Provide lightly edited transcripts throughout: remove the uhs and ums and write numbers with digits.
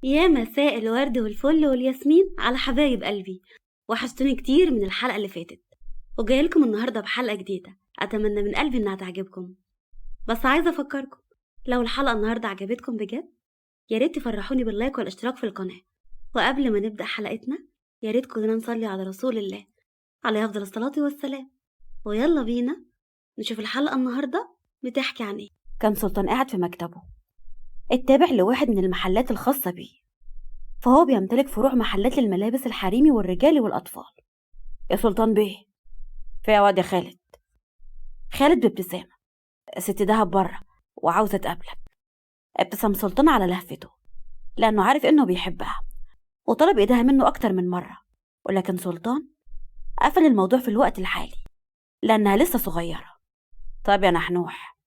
يا مساء الورد والفل والياسمين على حبايب قلبي. وحشتوني كتير من الحلقة اللي فاتت، وجاي لكم النهاردة بحلقة جديدة أتمنى من قلبي إنها تعجبكم. بس عايزة أفكركم، لو الحلقة النهاردة عجبتكم بجد يا ريت تفرحوني باللايك والاشتراك في القناة. وقبل ما نبدأ حلقتنا يا ريت كلنا نصلي على رسول الله عليه أفضل الصلاة والسلام. ويلا بينا نشوف الحلقة النهاردة بتحكي عن إيه. كان سلطان قاعد في مكتبه التابع لواحد من المحلات الخاصة بيه، فهو بيمتلك فروع محلات للملابس الحريمي والرجالي والأطفال. يا سلطان بيه، في يا واد يا خالد. خالد بابتسامة: ست دهب بره وعاوزة تقابلك. ابتسم سلطان على لهفته لأنه عارف إنه بيحبها وطلب إيدها منه أكتر من مرة، ولكن سلطان قفل الموضوع في الوقت الحالي لأنها لسه صغيرة. طيب يا نحنوح،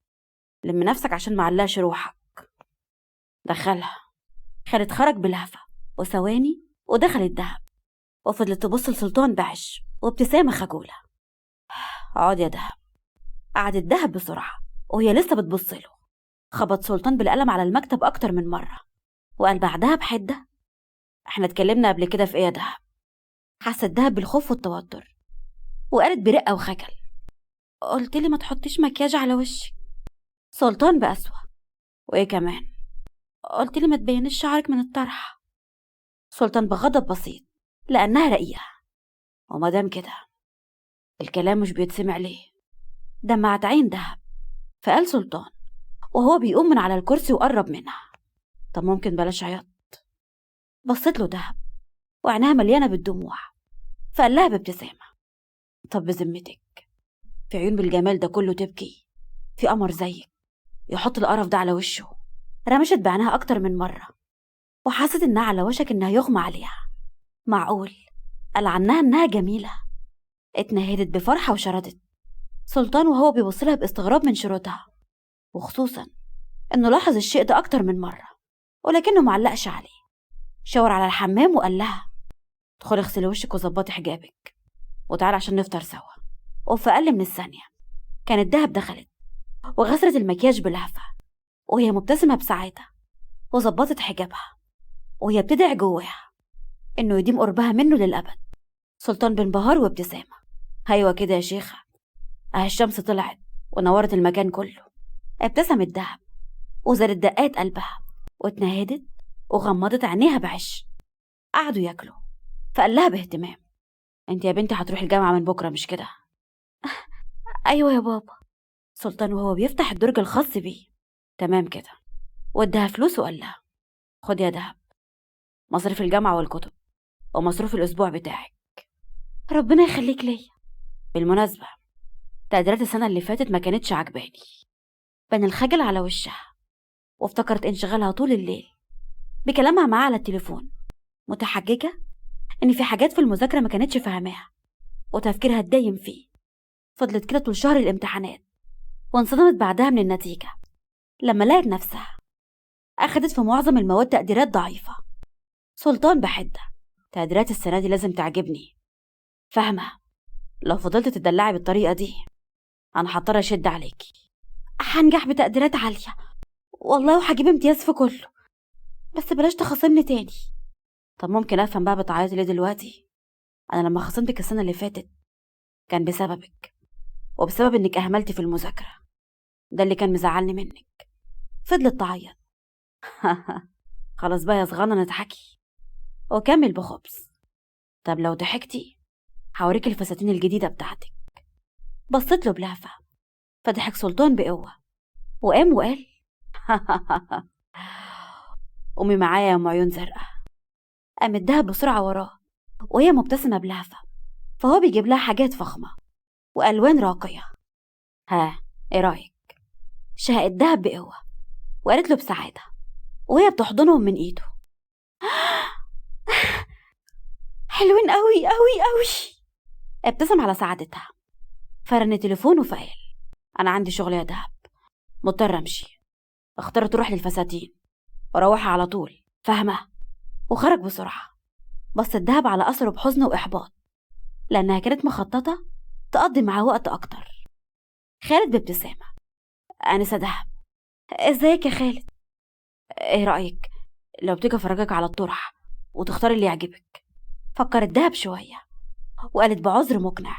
لم نفسك عشان معلقش روحك. دخلها. خالد خرج بلهفة وثواني ودخل الدهب، وفضلت تبص لسلطان بعش وابتسامة خجولة. اقعد يا دهب. قعد الدهب بسرعة وهي لسه بتبص له. خبط سلطان بالقلم على المكتب أكتر من مرة وقال بعدها بحدة: احنا اتكلمنا قبل كده في ايه يا دهب؟ حس الدهب بالخوف والتوتر وقالت برقة وخجل: قلت لي ما تحطيش مكياج على وشك. سلطان بأسوأ: وايه كمان؟ قلت لي ما تبينيش شعرك من الطرح. سلطان بغضب بسيط لأنها رقيقة. ومادام كده الكلام مش بيتسمع ليه؟ دمعت عين دهب. فقال سلطان وهو بيقوم من على الكرسي وقرب منها: طب ممكن بلاش عياط؟ بصت له دهب وعينها مليانة بالدموع، فقال لها بابتسامة: طب بذمتك في عيون بالجمال ده كله تبكي؟ في قمر زيك يحط القرف ده على وشه؟ رمشت بعينها أكتر من مرة وحست إنها على وشك إنها يغمى عليها. معقول؟ قال عنها إنها جميلة؟ اتنهدت بفرحة وشردت. سلطان وهو بيبصلها باستغراب من شروطها، وخصوصا إنه لاحظ الشيء ده أكتر من مرة ولكنه معلقش عليه. شاور على الحمام وقال لها: ادخلي اغسلي وشك وظبطي حجابك وتعالي عشان نفطر سوا. وفي أقل من الثانية كانت دهب دخلت وغسلت المكياج بلهفة وهي مبتسمة بسعادة، وظبطت حجابها وهي بتدعي جواها إنه يديم قربها منه للأبد. سلطان بانبهار وابتسامة: أيوة كده يا شيخة، الشمس طلعت ونورت المكان كله. ابتسمت دهب وزادت دقات قلبها واتنهدت وغمضت عينيها بعش. قعدوا ياكلوا، فقال لها باهتمام: انت يا بنتي هتروحي الجامعة من بكرة مش كده؟ ايوه يا بابا. سلطان وهو بيفتح الدرج الخاص بيه: تمام كده. وادها فلوس وقال لها: خد يا دهب مصاريف الجامعة والكتب ومصروف الأسبوع بتاعك. ربنا يخليك ليا. بالمناسبة تقديرات السنة اللي فاتت ما كانتش عجباني. بان الخجل على وشها وافتكرت انشغالها طول الليل بكلامها معاه على التليفون، متحججة إن في حاجات في المذاكرة ما كانتش فاهماها وتفكيرها اتدايم فيه. فضلت كده طول شهر الامتحانات وانصدمت بعدها من النتيجة لما لقت نفسها أخدت في معظم المواد تقديرات ضعيفة. سلطان بحدة: تقديرات السنة دي لازم تعجبني، فاهمة؟ لو فضلت تدلعي بالطريقة دي أنا هضطر أشد عليكي. هنجح بتقديرات عالية والله وهجيب امتياز في كله، بس بلاش تخاصمني تاني. طب ممكن أفهم بقى بتعيطي ليه دلوقتي؟ أنا لما خصمتك السنة اللي فاتت كان بسببك وبسبب إنك أهملتي في المذاكرة، ده اللي كان مزعلني منك. فضلت تعيط. خلاص بقى يا صغننة تضحكي وكمل بخبز. طب لو ضحكتي هوريك الفساتين الجديدة بتاعتك. بصت له بلهفة فضحك سلطان بقوة وقام وقال: قومي معايا يا ام عيون زرقاء. قام الدهب بسرعة وراه وهي مبتسمة بلهفة، فهو بيجيب لها حاجات فخمة وألوان راقية. ها ايه رأيك؟ شهق الدهب بقوة وقالت له بسعادة وهي بتحضنهم من ايده: حلوين قوي قوي قوي. ابتسم على سعادتها فرن تليفونه فقال: انا عندي شغل يا دهب، مضطر امشي. اخترت تروح للفساتين وروحها على طول، فاهمة؟ وخرج بسرعة. بص الدهب على أثره بحزن وإحباط لأنها كانت مخططة تقضي معاه وقت أكتر. خالد بابتسامة: أنسة دهب. ازيك يا خالد؟ ايه رأيك لو تيجي افرجك على الطرح وتختار اللي يعجبك. فكرت دهب شوية وقالت بعذر مقنع: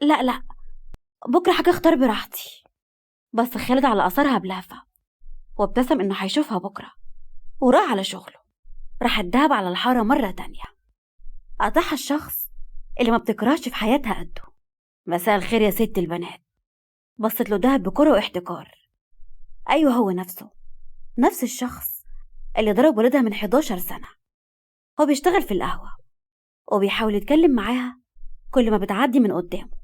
لا لا، بكرة حاجة اختار براحتي. بس خالد على أثرها بلهفة وابتسم إنه هيشوفها بكرة وراح على شغله. راحت دهب على الحارة مرة تانية. قطعها الشخص اللي ما بتكرهش في حياتها قده. مساء الخير يا ست البنات. بصت له دهب بكره واحتكار. أيوه، هو نفسه، نفس الشخص اللي ضرب والدها من 11 سنة. هو بيشتغل في القهوة وبيحاول يتكلم معاها كل ما بتعدي من قدامه.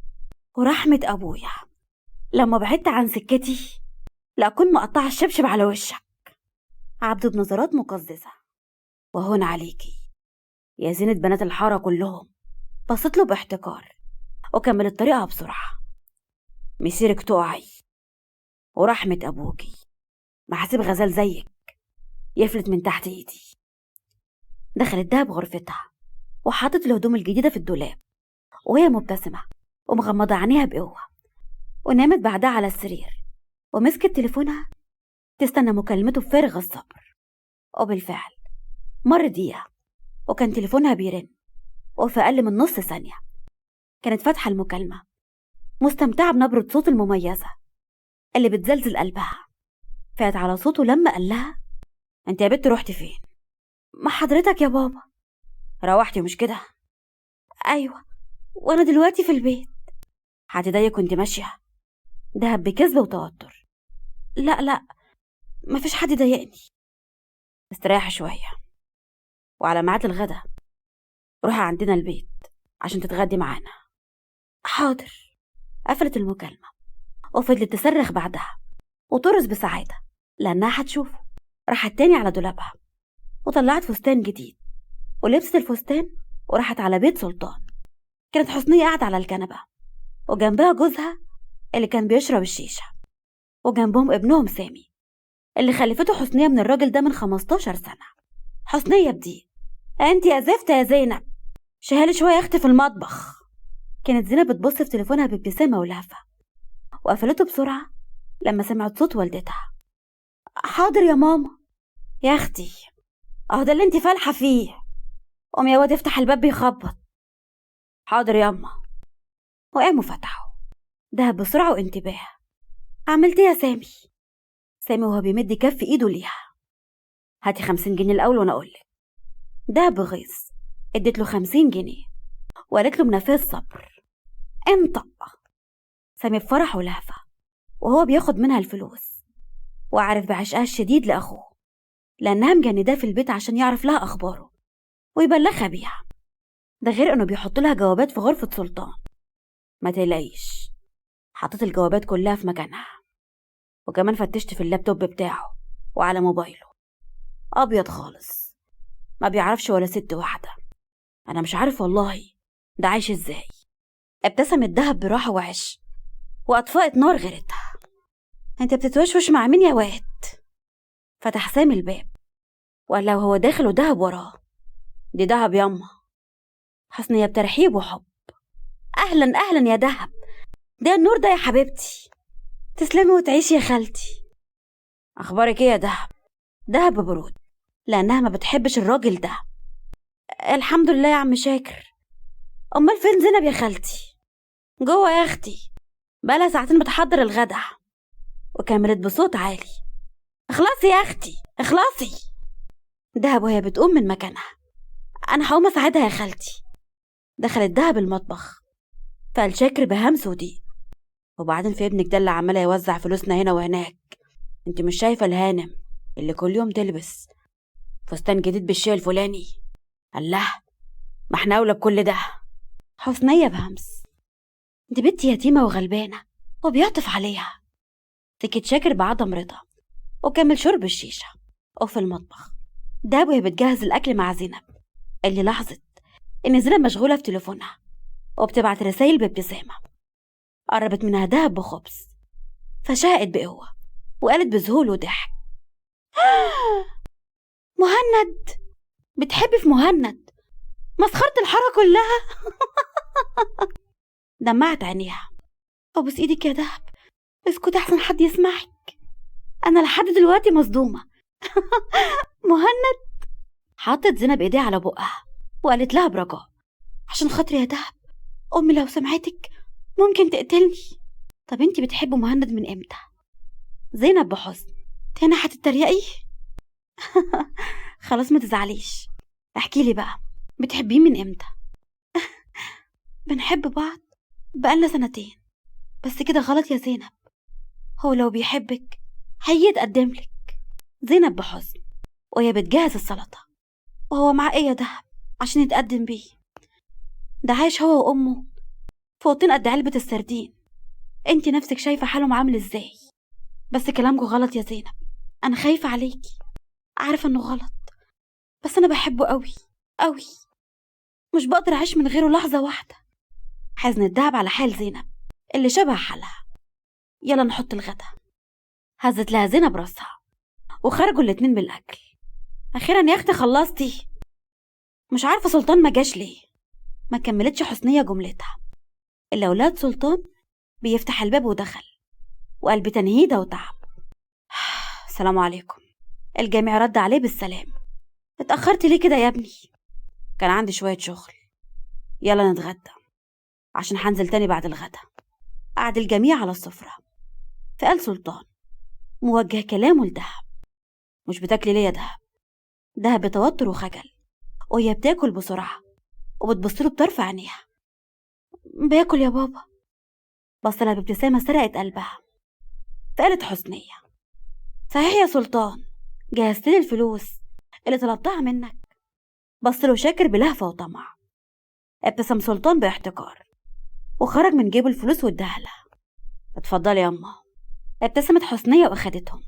ورحمة أبويا لما بعدت عن سكتي لأكون مقطعة الشبشب على وشك. عبده بنظرات مقززة: وهون عليكي يا زينة بنات الحارة كلهم. بصت له باحتكار وكملت طريقها بسرعة: مسيرك تقعي ورحمة أبوكي ما حسب غزال زيك يفلت من تحت ايدي. دخلت دهب غرفتها وحطت الهدوم الجديدة في الدولاب وهي مبتسمة ومغمضة عينيها بقوة، ونامت بعدها على السرير ومسكت تليفونها تستنى مكالمته بفارغ الصبر. وبالفعل مر دقيقة وكان تليفونها بيرن، وفي أقل من نص ثانية كانت فاتحة المكالمة مستمتعة بنبرة صوت المميزة اللي بتزلزل قلبها. فات على صوته لما قال لها: انت يا بنت روحتي فين؟ مع حضرتك يا بابا. روحتي مش كده؟ ايوه، وانا دلوقتي في البيت. هتضايقك وانت ماشية؟ دهب بكذب وتوتر: لا لا، مفيش حد ضايقني. استريحي شوية وعلى ميعاد الغدا روحي عندنا البيت عشان تتغدي معانا. حاضر. قفلت المكالمة وفضلت تصرخ بعدها وترقص بسعادة لأنها هتشوفه. راحت تاني على دولابها وطلعت فستان جديد ولبست الفستان وراحت على بيت سلطان. كانت حسنية قاعدة على الكنبة وجنبها جوزها اللي كان بيشرب الشيشة، وجنبهم ابنهم سامي اللي خلفته حسنية من الراجل ده من 15 سنة. حسنية بدي: انت يا زفت يا زينب، شهالي شوية يا اختي في المطبخ. كانت زينب بتبص في تليفونها بابتسامة ولهفة وقفلته بسرعة لما سمعت صوت والدتها: حاضر يا ماما. يا اختي اهو ده اللي انت فالحة فيه. قوم يا واد افتح الباب بيخبط. حاضر ياما. وقاموا فتحوا. دهب بسرعة وانتباه: عملت ايه يا سامي؟ سامي وهو بيمد كف ايده ليها: هاتي 50 جنيه الاول وانا اقولك. دهب بغيظ اديت له 50 جنيه وقالت له بنفاذ صبر: انطق. سامي بفرح ولهفة وهو بياخد منها الفلوس وعارف بعشقها الشديد لأخوه لأنها مجنداه في البيت عشان يعرف لها أخباره ويبلغها بيها. ده غير إنه بيحط لها جوابات في غرفة سلطان. ما تقلقيش، حطيت الجوابات كلها في مكانها، وكمان فتشت في اللابتوب بتاعه وعلى موبايله أبيض خالص، ما بيعرفش ولا ست واحدة. أنا مش عارف والله ده عايش إزاي. ابتسمت دهب براحة وعش وأطفأت نار غيرتها: انت بتتوشوش مع مين يا واد؟ فتح سامي الباب وقال له هو داخل ودهب وراه: دي دهب ياما. حسنية بترحيب وحب: اهلا اهلا يا دهب، ده النور ده يا حبيبتي. تسلمي وتعيشي يا خالتي. اخبارك ايه يا دهب؟ دهب برود لانها ما بتحبش الراجل ده. الحمد لله يا عم شاكر. امال فين زينب يا خالتي؟ جوه يا اختي، بقالها ساعتين بتحضر الغدا. وكملت بصوت عالي: اخلصي يا اختي اخلصي. دهب وهي بتقوم من مكانها: انا هقوم اساعدها يا خالتي. دخلت دهب المطبخ فقال شاكر بهمس وضيق: وبعدين في ابنك ده اللي عمال يوزع فلوسنا هنا وهناك؟ انت مش شايفه الهانم اللي كل يوم تلبس فستان جديد بالشيء الفلاني؟ الله، ما احنا اولى بكل ده. حسنية بهمس: دي بنت يتيمه وغلبانه وبيعطف عليها. سكت شاكر بعدم رضا وكمل شرب الشيشه. وفي المطبخ دهب وهي بتجهز الاكل مع زينب اللي لاحظت ان زينب مشغوله في تليفونها وبتبعت رسايل بابتسامه. قربت منها دهب بخبز فشهقت بقوه وقالت بذهول وضحك: مهند، بتحبي في مهند؟ مسخرة الحارة كلها. دمعت عينيها: ابوس ايدك يا دهب، اسكت احسن حد يسمعك، انا لحد دلوقتي مصدومه. مهند حطت زينب ايديها على بقها وقالت لها برجاء: عشان خاطري يا دهب، امي لو سمعتك ممكن تقتلني. طب انتي بتحبوا مهند من امتى؟ زينب بحزن: تاني هتتريقي؟ خلاص ما تزعليش، احكي لي بقى، بتحبيه من امتى؟ بنحب بعض بقالنا 2 سنين. بس كده غلط يا زينب، هو لو بيحبك هيجي يتقدملك. زينب بحزن وهي بتجهز السلطة: وهو معاه ايه يا دهب عشان يتقدم بيه؟ ده عايش هو وامه في اوضتين قد علبة السردين، انتي نفسك شايفة حالهم عامل ازاي. بس كلامكوا غلط يا زينب، انا خايفة عليكي، عارفة انه غلط، بس انا بحبه قوي قوي، مش بقدر اعيش من غيره لحظة واحدة. حزن الدهب على حال زينب اللي شبه حالها. يلا نحط الغدا. هزت لها زينب راسها وخرجوا الاتنين بالاكل. اخيرا يا اختي خلصتي؟ مش عارفة سلطان ما جاش ليه. ما كملتش حسنية جملتها الا ولاد سلطان بيفتح الباب ودخل، وقلب تنهيدة وتعب. السلام عليكم. الجميع رد عليه بالسلام. اتأخرت ليه كده يا ابني؟ كان عندي شوية شغل. يلا نتغدى عشان هنزل تاني بعد الغدا. قعد الجميع على السفرة، فقال سلطان موجه كلامه لدهب: مش بتاكلي ليه يا دهب؟ دهب بتوتر وخجل وهي بتاكل بسرعة وبتبصله بطرف عينيها. باكل يا بابا. بص لها بابتسامة سرقت قلبها، فقالت حسنية: صحيح يا سلطان، جهزتلي الفلوس اللي طلبتها منك؟ بصله شاكر بلهفة وطمع. ابتسم سلطان باحتقار وخرج من جيبه الفلوس واداها لها. اتفضلي ياما. ابتسمت حسنية واخدتهم.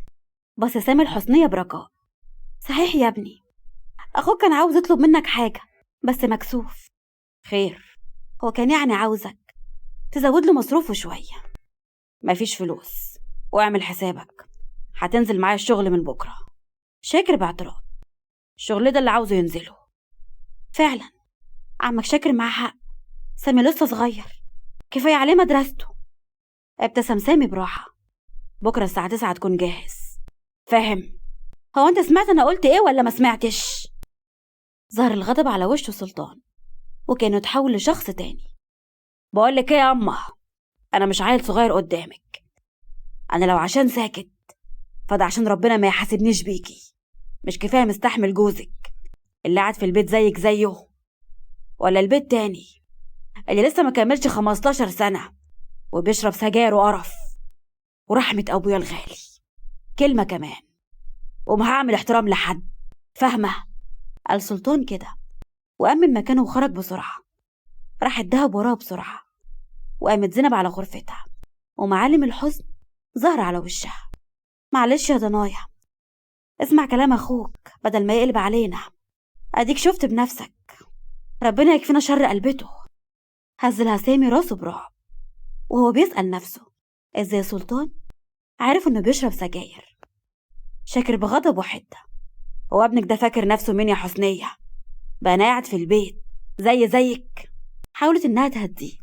بص سامي الحسنية برجاء: صحيح يا ابني، اخوك كان عاوز يطلب منك حاجة بس مكسوف. خير، هو كان يعني عاوزك تزود له مصروفه شوية. مفيش فلوس، واعمل حسابك هتنزل معايا الشغل من بكرة. شاكر باعتراض: الشغل ده اللي عاوزه ينزله. فعلا عمك شاكر معاه حق، سامي لسه صغير، كفاية عليه مدرسته. ابتسم سامي براحة: بكرة الساعة 9 تكون جاهز. فاهم؟ هو انت سمعت انا قلت ايه ولا ما سمعتش؟ ظهر الغضب على وشه سلطان وكانه اتحول لشخص تاني. بقولك ايه يا اما، انا مش عيل صغير قدامك. انا لو عشان ساكت فده عشان ربنا ما يحاسبنيش بيكي. مش كفاية مستحمل جوزك اللي قاعد في البيت زيك زيه، ولا البيت تاني اللي لسه ما كملش 15 سنة وبيشرب سجاير وقرف؟ ورحمة ابويا الغالي كلمة كمان وما هعمل احترام لحد، فاهمة؟ قال سلطان كده وقام من مكانه وخرج بسرعة. راح الدهب وراه بسرعة، وقامت زينب على غرفتها ومعالم الحزن ظهر على وشها. معلش يا ضنايا، اسمع كلام اخوك بدل ما يقلب علينا، اديك شفت بنفسك، ربنا يكفينا شر قلبته. هزلها سامي راسه برعب وهو بيسأل نفسه ازاي سلطان عارف انه بيشرب سجاير. شاكر بغضب وحدة: هو ابنك ده فاكر نفسه مين يا حسنية؟ بقى أنا قاعد في البيت زيك. حاولت انها تهديه،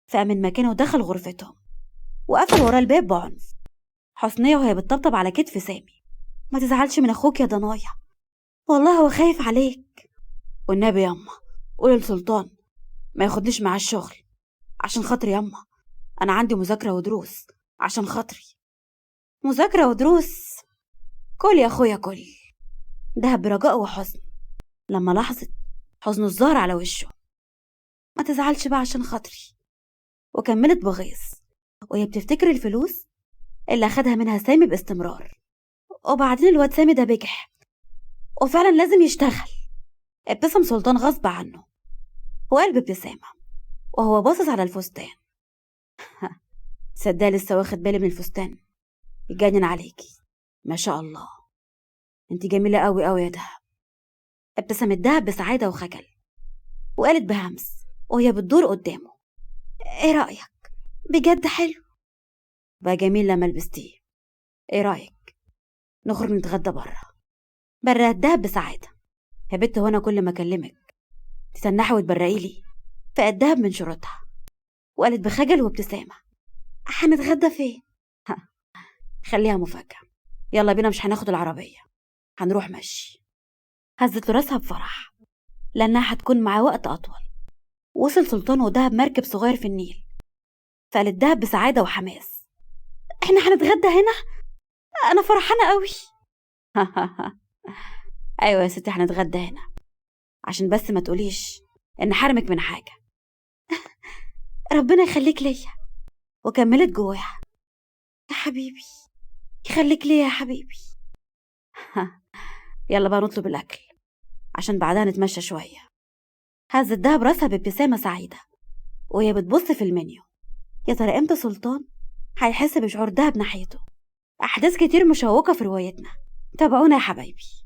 فقام من مكانه ودخل غرفتهم وقفل وراه الباب بعنف. حسنية وهي بتطبطب على كتف سامي: ما تزعلش من اخوك يا ضنايا، والله هو خايف عليك. والنبي ياما قول لسلطان ما ياخدنيش معاه الشغل عشان خاطري ياما، انا عندي مذاكرة ودروس عشان خاطري. مذاكرة ودروس؟ كل يا اخويا كل. دهب برجاء وحزن لما لاحظت حزن الظهر على وشه. ما تزعلش بقى عشان خاطري. وكملت بغيظ وهي بتفتكر الفلوس اللي أخدها منها سامي باستمرار. وبعدين الواد سامي ده بجح وفعلا لازم يشتغل. ابتسم سلطان غصب عنه وقال بابتسامة وهو باصص على الفستان: صدق لسه واخد بالي من الفستان، يتجنن عليكي، ما شاء الله، انت جميلة قوي قوي يا دهب. ابتسم الدهب بسعادة وخجل وقالت بهمس وهي بتدور قدامه: ايه رأيك؟ بجد حلو. بقى جميل لما لبستيه. ايه رأيك نخرج نتغدى بره الدهب بسعادة: يا بت هو انا كل ما اكلمك تتنحي وتبرقيلي؟ فالدهب من شروطها وقالت بخجل وابتسامة: هنتغدى فين؟ خليها مفاجأة. يلا بينا، مش هناخد العربية، هنروح مشي. هزت له راسها بفرح لأنها هتكون معاه وقت أطول. وصل سلطان ودهب مركب صغير في النيل، فقالت دهب بسعادة وحماس: احنا هنتغدى هنا؟ أنا فرحانة قوي. أيوة يا ستي هنتغدى هنا، عشان بس ما تقوليش إن حرمك من حاجة. ربنا يخليك ليا. وكملت جواها: يا حبيبي يخليك ليا يا حبيبي. يلا بقى نطلب الأكل عشان بعدها نتمشى شوية. هزت دهب راسها بابتسامة سعيدة وهي بتبص في المنيو. يا ترى امتى سلطان هيحس بشعور دهب ناحيته؟ أحداث كتير مشوقة في روايتنا، تابعونا يا حبايبي.